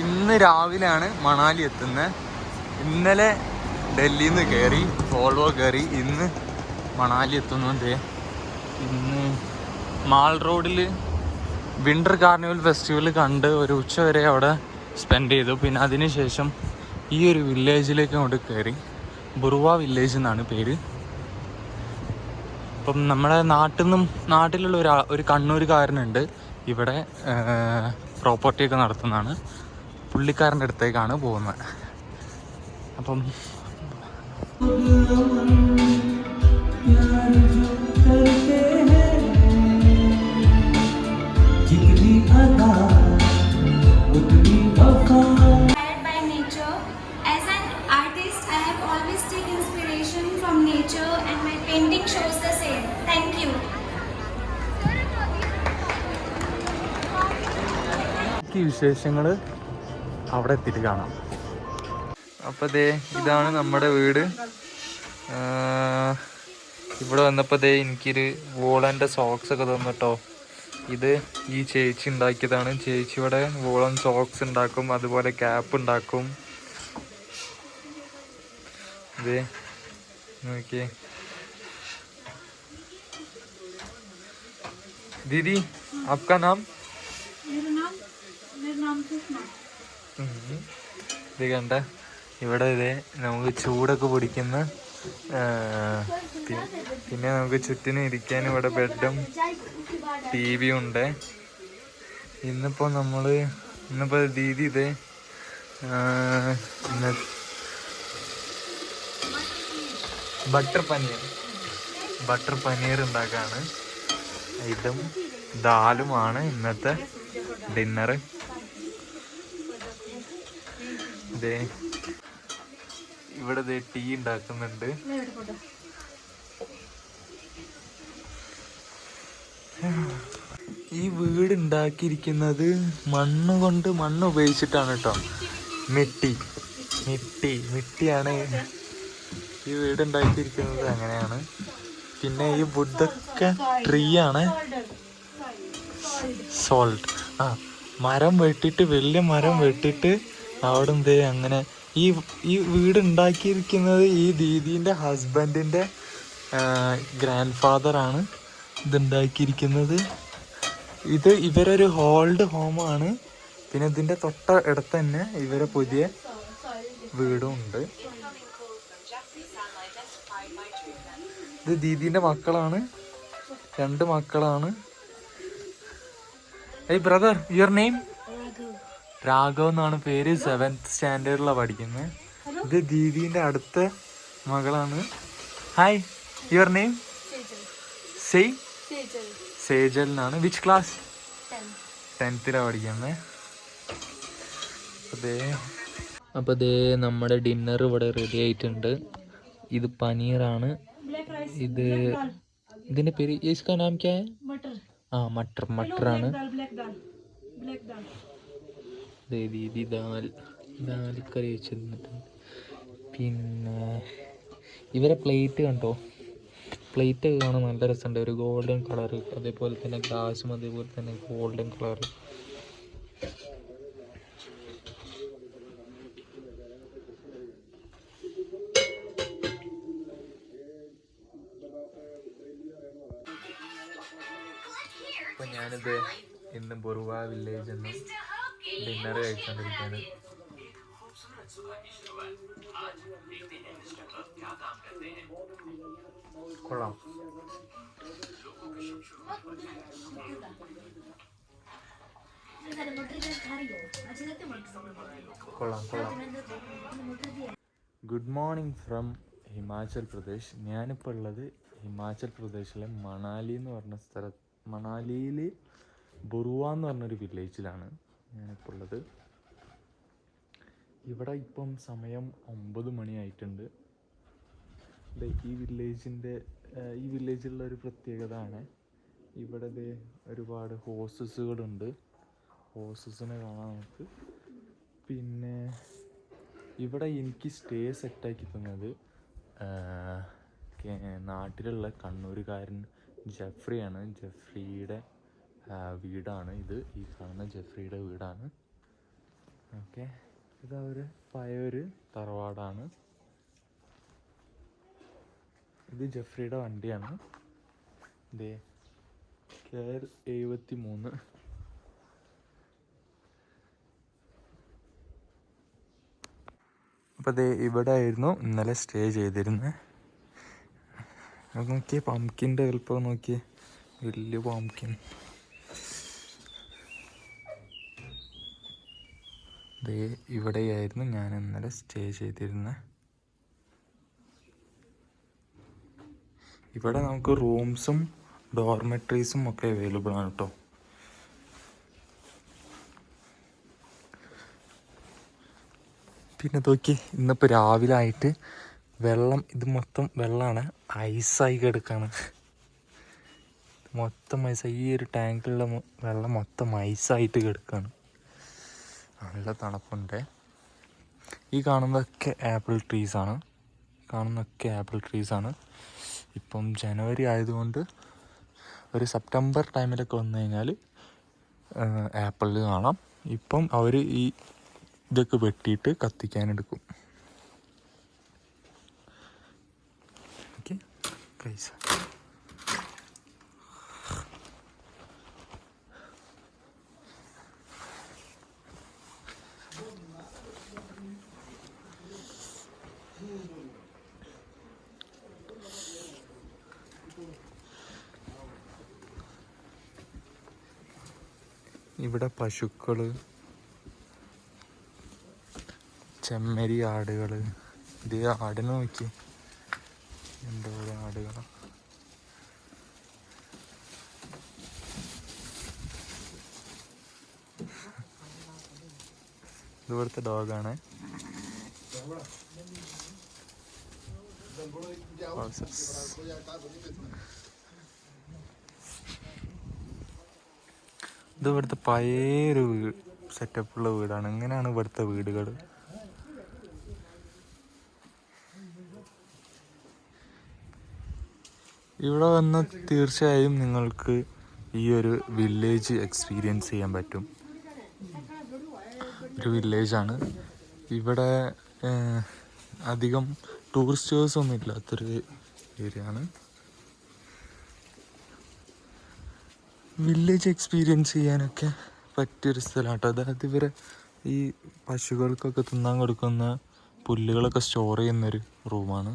ഇന്ന് രാവിലെയാണ് മണാലി എത്തുന്നത്. ഇന്നലെ ഡൽഹിയിൽ നിന്ന് കയറി വോൾവോ കയറി ഇന്ന് മണാലി എത്തുന്നുണ്ട്. ഇന്ന് മാൾ റോഡിൽ വിൻ്റർ കാർണിവൽ ഫെസ്റ്റിവൽ കണ്ട് ഒരു ഉച്ച വരെ അവിടെ സ്പെൻഡ് ചെയ്തു. പിന്നെ അതിനുശേഷം ഈ ഒരു വില്ലേജിലേക്ക് അങ്ങോട്ട് കയറി. ബുർവ വില്ലേജ് എന്നാണ് പേര്. അപ്പം നമ്മുടെ നാട്ടിലുള്ള ഒരു കണ്ണൂരുകാരനുണ്ട് ഇവിടെ, പ്രോപ്പർട്ടിയൊക്കെ നടത്തുന്നതാണ്. പുള്ളിക്കാരൻ്റെ അടുത്തേക്കാണ് പോകുന്നത്. അപ്പം വിശേഷങ്ങൾ അവിടെ എത്തിയിട്ട് കാണാം. അപ്പോൾ ഇതാണ് നമ്മുടെ വീട്. ഇവിടെ വന്നപ്പോൾ എനിക്കൊരു വോളൻ്റെ സോക്സ് ഒക്കെ തന്നിട്ടോ. ഇത് ഈ ചേച്ചി ഉണ്ടാക്കിയതാണ്. ചേച്ചി ഇവിടെ വോളൻ സോക്സ് ഉണ്ടാക്കും, അതുപോലെ ക്യാപ്പ് ഉണ്ടാക്കും. നോക്കിയേ ദീദി, आपका नाम? ഇത് കണ്ട ഇവിടെ നമുക്ക് ചൂടൊക്കെ പിടിക്കുന്ന, പിന്നെ നമുക്ക് ചുറ്റിനും ഇരിക്കാനും ഇവിടെ ബെഡും TV ഉണ്ട്. ഇന്നിപ്പോ ദീദി ബട്ടർ പനീർ ഉണ്ടാക്കാണ്. ഇതും ദാലുമാണ് ഇന്നത്തെ ഡിന്നറ്. ഇവിടെ ടീ ഉണ്ടാക്കുന്നുണ്ട്. ഈ വീട് ഉണ്ടാക്കിയിരിക്കുന്നത് മണ്ണ് ഉപയോഗിച്ചിട്ടാണ് കേട്ടോ. മിട്ടിയാണ് ഈ വീട് ഉണ്ടാക്കിയിരിക്കുന്നത്. അങ്ങനെയാണ്. പിന്നെ ഈ വുഡൊക്കെ ട്രീ ആണ്. സോൾട്ട് മരം വെട്ടിട്ട്, വലിയ മരം വെട്ടിട്ട് അവിടെ അങ്ങനെ ഈ വീട് ഉണ്ടാക്കിയിരിക്കുന്നത് ഈ ദീദീൻ്റെ ഹസ്ബൻഡിൻ്റെ ഗ്രാൻഡ് ഫാദറാണ് ഇതുണ്ടാക്കിയിരിക്കുന്നത്. ഇത് ഇവരൊരു ഓൾഡ് ഹോമാണ്. പിന്നെ ഇതിൻ്റെ തൊട്ട അടുത്ത് തന്നെ ഇവരെ പുതിയ വീടും ഉണ്ട്. ഇത് ദീദീൻ്റെ മക്കളാണ്, 2 മക്കളാണ്. Brother, your name? രാഘവ് എന്നാണ് പേര്. 7th സ്റ്റാൻഡേർഡിലാണ് പഠിക്കുന്നത്. ഇത് ദീദീൻ്റെ അടുത്ത മകളാണ്. Hi, your name? സേജൽ എന്നാണ്. Which class? 10th പഠിക്കുന്നത്. അപ്പോൾ നമ്മുടെ ഡിന്നർ ഇവിടെ റെഡി ആയിട്ടുണ്ട്. ഇത് പനീറാണ്. ഇതിൻ്റെ പേര് ഇസ്കാ നാം ക്യാ ഹൈ? മട്ടറാണ്. ദീദി ദാൽ കറി വെച്ചിരുന്നിട്ടുണ്ട്. പിന്നെ ഇവരെ പ്ലേറ്റ് കണ്ടോ? പ്ലേറ്റ് കാണാൻ നല്ല രസമുണ്ട്. ഒരു ഗോൾഡൻ കളറ്, അതേപോലെ തന്നെ ഗ്ലാസും അതേപോലെ തന്നെ ഗോൾഡൻ കളറ്. അപ്പോൾ ഞാനിത് ഇന്ന് ബുർവ വില്ലേജിൽ നിന്ന് ഡിന്നർ കഴിച്ചുകൊണ്ടിരിക്കുകയാണ്. കൊള്ളാം. Good morning from Himachal Pradesh. ഞാനിപ്പോൾ ഉള്ളത് ഹിമാചൽ പ്രദേശിലെ മണാലി എന്ന് പറഞ്ഞ സ്ഥലത്ത്. മണാലിയിൽ ബുർവ എന്ന് പറഞ്ഞൊരു വില്ലേജിലാണ് ഞാനിപ്പോൾ ഉള്ളത്. ഇവിടെ ഇപ്പം സമയം 9 മണിയായിട്ടുണ്ട്. ഈ വില്ലേജിലുള്ള ഒരു പ്രത്യേകത ആണ്, ഇവിടെ ഒരുപാട് ഹോഴ്സസുകളുണ്ട്. ഹോഴ്സസിനെ കാണാം നമുക്ക്. പിന്നെ ഇവിടെ എനിക്ക് സ്റ്റേ സെറ്റാക്കി തന്നത് നാട്ടിലുള്ള കണ്ണൂരുകാരൻ ജെഫ്രിയാണ്. ജെഫ്രിയുടെ വീടാണ് ഇത്. ഈ കാണുന്ന ജെഫ്രിയുടെ വീടാണ്. ഓക്കെ, ഇതാ ഒരു പഴയൊരു തറവാടാണ്. ഇത് ജെഫ്രിയുടെ വണ്ടിയാണ്. ഇതേ KL73. അപ്പോൾ അതേ ഇവിടെ ആയിരുന്നു ഇന്നലെ സ്റ്റേ ചെയ്തിരുന്നത്. നോക്കിയേ പംകിൻ്റെ വലുപ്പം നോക്കിയേ, വലിയ പംകിൻ. ദേ ഇവിടെയായിരുന്നു ഞാൻ ഇന്നലെ സ്റ്റേ ചെയ്തിരുന്നത്. ഇവിടെ നമുക്ക് റൂംസും ഡോർമെട്രീസും ഒക്കെ അവൈലബിൾ ആണ് കേട്ടോ. പിന്നെ നോക്കി ഇന്നിപ്പോൾ രാവിലെ ആയിട്ട് വെള്ളം, ഇത് മൊത്തം വെള്ളമാണ്, ഐസായി കിടക്കാണ്. മൊത്തം ഐസായി, ഈ ഒരു ടാങ്കിലുള്ള വെള്ളം മൊത്തം ഐസായിട്ട് കിടക്കുകയാണ്. നല്ല തണുപ്പുണ്ട്. ഈ കാണുന്നതൊക്കെ ആപ്പിൾ ട്രീസാണ്. ഇപ്പം ജനുവരി ആയതുകൊണ്ട് ഒരു സെപ്റ്റംബർ ടൈമിലൊക്കെ വന്നു കഴിഞ്ഞാൽ ആപ്പിൾ കാണാം. ഇപ്പം അവർ ഈ ഇതൊക്കെ വെട്ടിയിട്ട് കത്തിക്കാനെടുക്കും. ഓക്കെ ഗൈസ്, ഇവിടെ പശുക്കൾ, ചെമ്മരി ആടുകൾ. ഇത് ആടിനെ നോക്കി, എന്തോരം ആടുകളാണ്. ഇവിടുത്തെ ഡോഗാണ്. ഇത് ഇവിടുത്തെ പഴയൊരു സെറ്റപ്പുള്ള വീടാണ്. ഇങ്ങനെയാണ് ഇവിടുത്തെ വീടുകൾ. ഇവിടെ വന്ന് തീർച്ചയായും നിങ്ങൾക്ക് ഈ ഒരു വില്ലേജ് എക്സ്പീരിയൻസ് ചെയ്യാൻ പറ്റും. ഒരു വില്ലേജാണ്. ഇവിടെ അധികം ടൂറിസ്റ്റേഴ്സൊന്നും ഇല്ലാത്തൊരു ഏരിയ ആണ്. വില്ലേജ് എക്സ്പീരിയൻസ് ചെയ്യാനൊക്കെ പറ്റിയൊരു സ്ഥലമാണ് കേട്ടോ. അതായത് ഇവരെ ഈ പശുക്കൾക്കൊക്കെ തിന്നാൻ കൊടുക്കുന്ന പുല്ലുകളൊക്കെ സ്റ്റോർ ചെയ്യുന്നൊരു റൂമാണ്.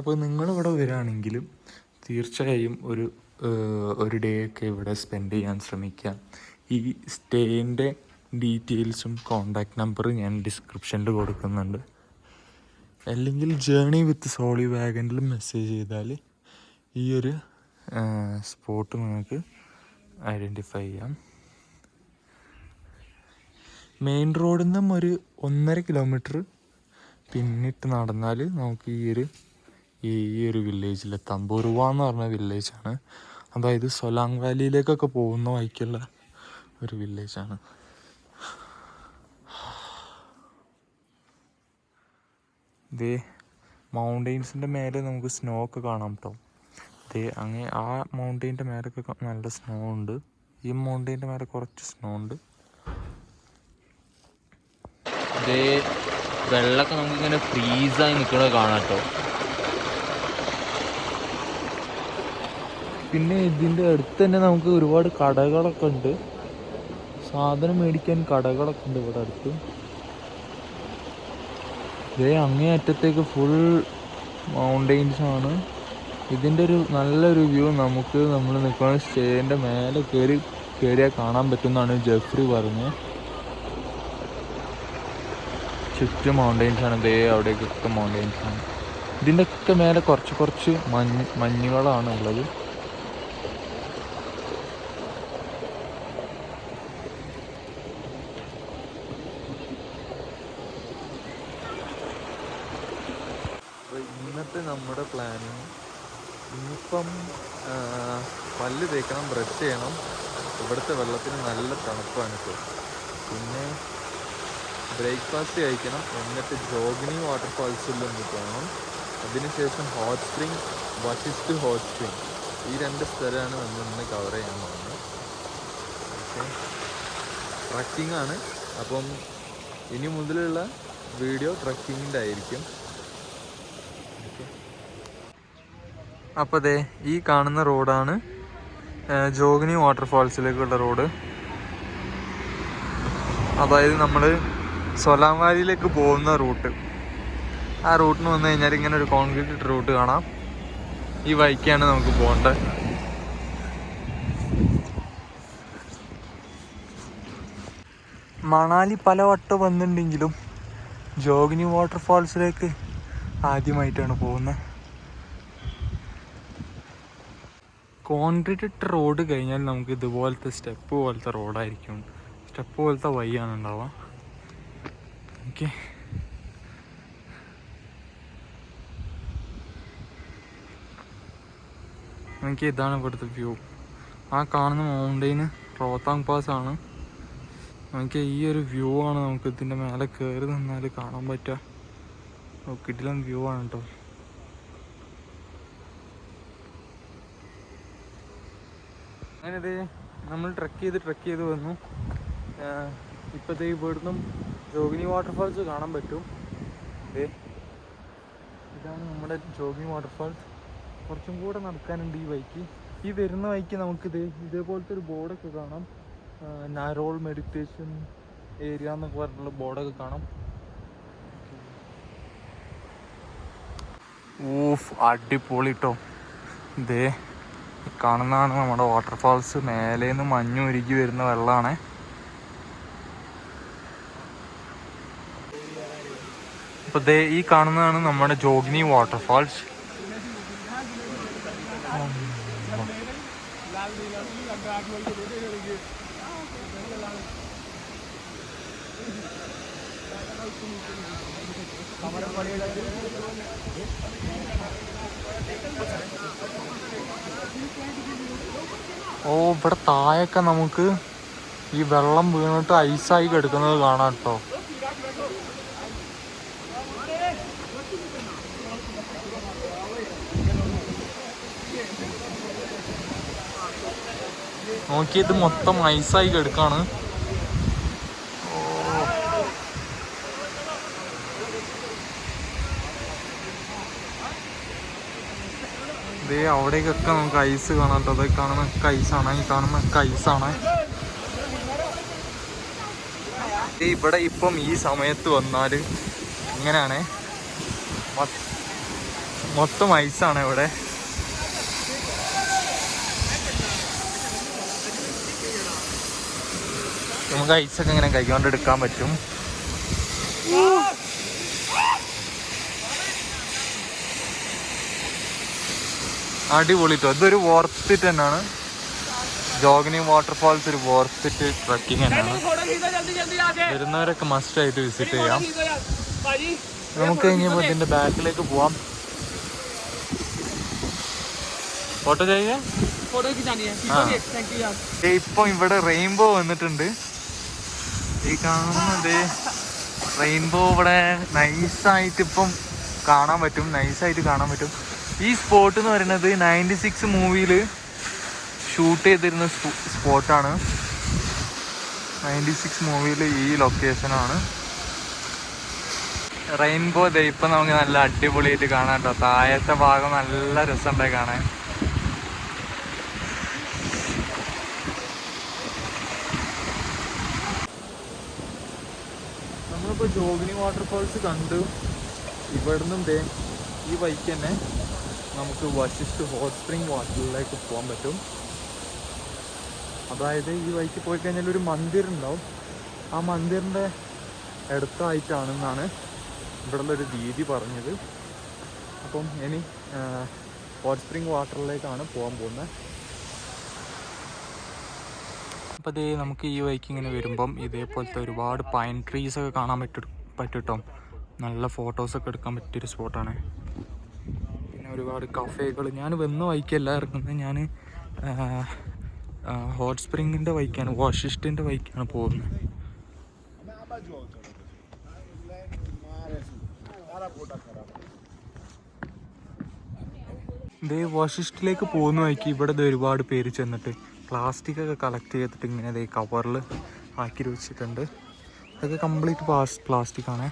അപ്പോൾ നിങ്ങളിവിടെ വരികയാണെങ്കിലും തീർച്ചയായും ഒരു ഡേ ഒക്കെ ഇവിടെ സ്പെൻഡ് ചെയ്യാൻ ശ്രമിക്കുക. ഈ സ്റ്റേയിൻ്റെ ഡീറ്റെയിൽസും കോണ്ടാക്ട് നമ്പറും ഞാൻ ഡിസ്ക്രിപ്ഷനിൽ കൊടുക്കുന്നുണ്ട്. അല്ലെങ്കിൽ ജേണി വിത്ത് സോളി വാഗനിൽ മെസ്സേജ് ചെയ്താൽ ഈ ഒരു സ്പോട്ട് നിങ്ങൾക്ക് ഐഡൻറ്റിഫൈ ചെയ്യാം. മെയിൻ റോഡിൽ നിന്നും ഒരു 1.5 കിലോമീറ്റർ പിന്നിട്ട് നടന്നാൽ നമുക്ക് ഈ ഒരു വില്ലേജിലെത്താം. ബൊറുവ എന്ന് പറഞ്ഞ വില്ലേജാണ്. അതായത് സൊലാങ് വാലിയിലേക്കൊക്കെ പോകുന്ന വഴിക്കുള്ള ഒരു വില്ലേജാണ്. ഇതേ മൗണ്ടെയ്ൻസിൻ്റെ മേലെ നമുക്ക് സ്നോ ഒക്കെ കാണാം കേട്ടോ. ഇതേ അങ്ങനെ ആ മൗണ്ടെയിൻ്റെ മേലൊക്കെ നല്ല സ്നോ ഉണ്ട്. ഈ മൗണ്ടെയിൻ്റെ മേലെ കുറച്ച് സ്നോ ഉണ്ട്. ഇതേ വെള്ളമൊക്കെ നമുക്കിങ്ങനെ ഫ്രീസായി നിൽക്കുന്നത് കാണാം കേട്ടോ. പിന്നെ ഇതിൻ്റെ അടുത്ത് തന്നെ നമുക്ക് ഒരുപാട് കടകളൊക്കെ ഉണ്ട്. സാധനം മേടിക്കാൻ കടകളൊക്കെ ഉണ്ട് ഇവിടെ അടുത്ത്. ഇതേ അങ്ങേ അറ്റത്തേക്ക് ഫുൾ മൗണ്ടെയ്ൻസ് ആണ്. ഇതിൻ്റെ ഒരു നല്ലൊരു വ്യൂ നമുക്ക് നമ്മൾ നിൽക്കുന്ന സ്റ്റേൻ്റെ മേലെ കയറിയാൽ കാണാൻ പറ്റുമെന്നാണ് ജെഫ്രി പറഞ്ഞത്. ചുറ്റും മൗണ്ടെയ്ൻസ് ആണ്. ഇതേ അവിടേക്കൊക്കെ മൗണ്ടെയ്ൻസ് ആണ്. ഇതിൻ്റെ ഒക്കെ മേലെ കുറച്ച് മഞ്ഞുകളാണ് ഉള്ളത്. ഇന്നത്തെ നമ്മുടെ പ്ലാനിങ്, ഇന്നിപ്പം പല്ല് തേക്കണം, ബ്രഷ് ചെയ്യണം. ഇവിടുത്തെ വെള്ളത്തിന് നല്ല തണുപ്പാണ് ഇപ്പോൾ. പിന്നെ ബ്രേക്ക്ഫാസ്റ്റ് കഴിക്കണം. എന്നിട്ട് ജോഗിനി വാട്ടർഫാൾസിലൊന്ന് പോകണം. അതിനുശേഷം hot spring, Vasishth hot spring, ഈ 2 സ്ഥലമാണ് നമ്മൾ ഇന്ന് കവർ ചെയ്യാൻ പോകുന്നത്. ഓക്കെ, ട്രക്കിംഗ് ആണ്. അപ്പം ഇനി മുതലുള്ള വീഡിയോ ട്രക്കിങ്ങിൻ്റെ ആയിരിക്കും. ഓക്കെ, അപ്പോൾ ദേ ഈ കാണുന്ന റോഡാണ് ജോഗിനി വാട്ടർഫാൾസിലേക്കുള്ള റോഡ്. അതായത് നമ്മൾ സൊലാം വാലിയിലേക്ക് പോകുന്ന റൂട്ട്. ആ റൂട്ടിന് വന്നു കഴിഞ്ഞാൽ ഇങ്ങനെ ഒരു കോൺക്രീറ്റ് റൂട്ട് കാണാം. ഈ വഴിക്കാണ് നമുക്ക് പോകേണ്ടത്. മണാലി പലവട്ടം വന്നിട്ടുണ്ടെങ്കിലും ജോഗിനി വാട്ടർഫാൾസിലേക്ക് ആദ്യമായിട്ടാണ് പോകുന്നത്. കോൺക്രീറ്റ് ഇട്ട റോഡ് കഴിഞ്ഞാൽ നമുക്ക് ഇതുപോലത്തെ സ്റ്റെപ്പ് പോലത്തെ റോഡായിരിക്കും, സ്റ്റെപ്പ് പോലത്തെ വഴിയാണ് ഉണ്ടാവുക. ഓക്കെ, എനിക്ക് ഇതാണ് ഇവിടുത്തെ വ്യൂ. ആ കാണുന്ന മൗണ്ടെയിന് റോത്താങ് പാസ് ആണ്. നമുക്ക് ഈ ഒരു വ്യൂ ആണ് നമുക്ക് ഇതിൻ്റെ മേലെ കയറി നിന്നാൽ കാണാൻ പറ്റുക. കിടിലൻ വ്യൂ ആണ് കേട്ടോ. അങ്ങനെ ഇത് നമ്മൾ ട്രക്ക് ചെയ്ത് വന്നു. ഇപ്പോഴത്തെ ഇവിടുന്നും ജോഗിനി വാട്ടർഫാൾസ് കാണാൻ പറ്റും. ഇതാണ് നമ്മുടെ ജോഗിനി വാട്ടർഫാൾസ്. കുറച്ചും കൂടെ നടക്കാനുണ്ട് ഈ വഴിക്ക്. ഈ വരുന്ന വഴിക്ക് നമുക്കിത് ഇതേപോലത്തെ ഒരു ബോർഡൊക്കെ കാണാം. നാരോൾ മെഡിറ്റേഷൻ ഏരിയ എന്നൊക്കെ പറഞ്ഞിട്ടുള്ള ബോർഡൊക്കെ കാണാം. ഊഫ്, അടിപൊളി കേട്ടോ. ഇതേ കാണുന്നതാണ് നമ്മുടെ വാട്ടർഫാൾസ്. മേലേന്ന് മഞ്ഞുരുകി വരുന്ന വെള്ളമാണ്. അപ്പോൾ ദേ ഈ കാണുന്നതാണ് നമ്മുടെ ജോഗിനി വാട്ടർഫാൾസ്. ഓ, ഇവിടെ താഴൊക്കെ നമുക്ക് ഈ വെള്ളം വീണിട്ട് ഐസായി കിടക്കുന്നത് കാണാം കേട്ടോ. നോക്കിയത് മൊത്തം ഐസായി കിടക്കാണ്. ഇതേ അവിടേക്കൊക്കെ നമുക്ക് ഐസ് കാണാം കേട്ടോ. അതൊക്കെ കാണുന്നൊക്കെ ഐസാണ്, ഈ കാണുന്നൊക്കെ ഐസാണ്. ഇവിടെ ഇപ്പം ഈ സമയത്ത് വന്നാൽ ഇങ്ങനെയാണ്, മൊത്തം ഐസാണ് ഇവിടെ. നമുക്ക് ഐസൊക്കെ ഇങ്ങനെ കൈകൊണ്ട് എടുക്കാൻ പറ്റും. അടിപൊളിട്ടോ. ഇതൊരു വർത്തിറ്റ് തന്നെയാണ്. ജോഗിനി വാട്ടർഫാൾസ് ഒരു വർത്തിറ്റ് ട്രക്കിംഗ് തന്നെയാണ്. വരുന്നവരൊക്കെ മസ്റ്റ് ആയിട്ട് വിസിറ്റ് ചെയ്യാം. നമുക്ക് കഴിഞ്ഞപ്പോൾ ഇതിന്റെ ബാക്കിലേക്ക് പോവാം. ഫോട്ടോ ചെയ്യാ. ഇപ്പം ഇവിടെ റെയിൻബോ വന്നിട്ടുണ്ട്. ഈ കാണുന്നത് റെയിൻബോ ഇവിടെ നൈസായിട്ട് ഇപ്പം കാണാൻ പറ്റും. ഈ സ്പോട്ട് എന്ന് പറയുന്നത് 96 മൂവിയിൽ ഷൂട്ട് ചെയ്തിരുന്ന സ്പോട്ടാണ്. 96 മൂവിയിൽ ഈ ലൊക്കേഷനാണ്. റെയിൻബോ ഇപ്പം നമുക്ക് നല്ല അടിപൊളിയായിട്ട് കാണാം കേട്ടോ. താഴത്തെ ഭാഗം നല്ല രസമുണ്ടായി കാണാൻ. നമ്മളിപ്പോൾ ജോഗിനി വാട്ടർഫാൾസ് കണ്ടു. ഇവിടുന്നും ഈ വഴിക്ക് തന്നെ നമുക്ക് വശിഷ്ഠ് ഹോട്ട് സ്പ്രിങ് വാട്ടറിലേക്ക് പോകാൻ പറ്റും. അതായത് ഈ വഴിക്ക് പോയി കഴിഞ്ഞാൽ ഒരു മന്ദിർ ഉണ്ടാവും. ആ മന്ദിറിൻ്റെ അടുത്തായിട്ടാണെന്നാണ് ഇവിടെയുള്ളൊരു രീതി പറഞ്ഞത്. അപ്പം ഇനി ഹോട്ട് സ്പ്രിങ് വാട്ടറിലേക്കാണ് പോകാൻ പോകുന്നത്. അപ്പോൾ ഇതേ നമുക്ക് ഈ വഴിക്ക് ഇങ്ങനെ വരുമ്പം ഇതേപോലത്തെ ഒരുപാട് പൈൻ ട്രീസൊക്കെ കാണാൻ പറ്റും. നല്ല ഫോട്ടോസൊക്കെ എടുക്കാൻ പറ്റിയൊരു സ്പോട്ടാണ്. പിന്നെ ഒരുപാട് കഫേകൾ. ഞാൻ വന്ന വഴിക്കല്ല ഇറങ്ങുന്നത്. ഞാൻ ഹോട്ട് സ്പ്രിങ്ങിൻ്റെ വഴിക്കാണ്, വശിഷ്ഠിൻ്റെ വഴിക്കാണ് പോകുന്നത്. ഇതേ വശിഷ്ഠിലേക്ക് പോകുന്ന വഴിക്ക് ഇവിടെ ഒരുപാട് പേര് ചെന്നിട്ട് പ്ലാസ്റ്റിക് ഒക്കെ കളക്ട് ചെയ്തിട്ട് ഇങ്ങനെ ഇതേ കവറിൽ ആക്കി വെച്ചിട്ടുണ്ട്. ഇതൊക്കെ കംപ്ലീറ്റ് പ്ലാസ്റ്റിക് ആണ്.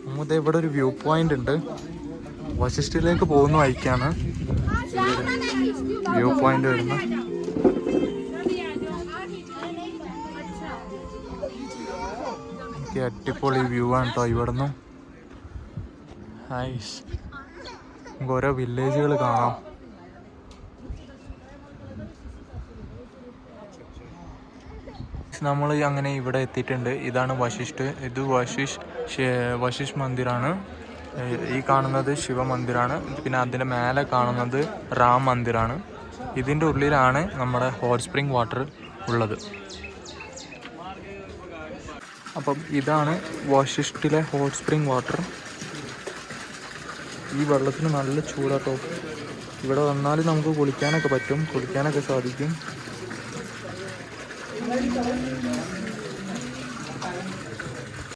നമ്മളിത് ഇവിടെ ഒരു വ്യൂ പോയിന്റ് ഉണ്ട്. വശിഷ്ഠിലേക്ക് പോകുന്ന വഴിക്കാണ് വ്യൂ പോയിന്റ് വരുന്നത്. അടിപൊളി വ്യൂ ആണ് കേട്ടോ ഇവിടുന്ന്. ഓരോ വില്ലേജുകൾ കാണാം. നമ്മൾ അങ്ങനെ ഇവിടെ എത്തിയിട്ടുണ്ട്. ഇതാണ് വശിഷ്ഠ്. ഇത് വശിഷ്ഠ് മന്ദിറാണ്. ഈ കാണുന്നത് ശിവമന്ദിറാണ്. പിന്നെ അതിൻ്റെ മേലെ കാണുന്നത് റാം മന്ദിറാണ്. ഇതിൻ്റെ ഉള്ളിലാണ് നമ്മുടെ ഹോട്ട് സ്പ്രിംഗ് വാട്ടർ ഉള്ളത്. അപ്പം ഇതാണ് വശിഷ്ഠിലെ ഹോട്ട് സ്പ്രിംഗ് വാട്ടർ. ഈ വെള്ളത്തിന് നല്ല ചൂടാട്ടോ. ഇവിടെ വന്നാൽ നമുക്ക് കുളിക്കാനൊക്കെ പറ്റും, കുളിക്കാനൊക്കെ സാധിക്കും.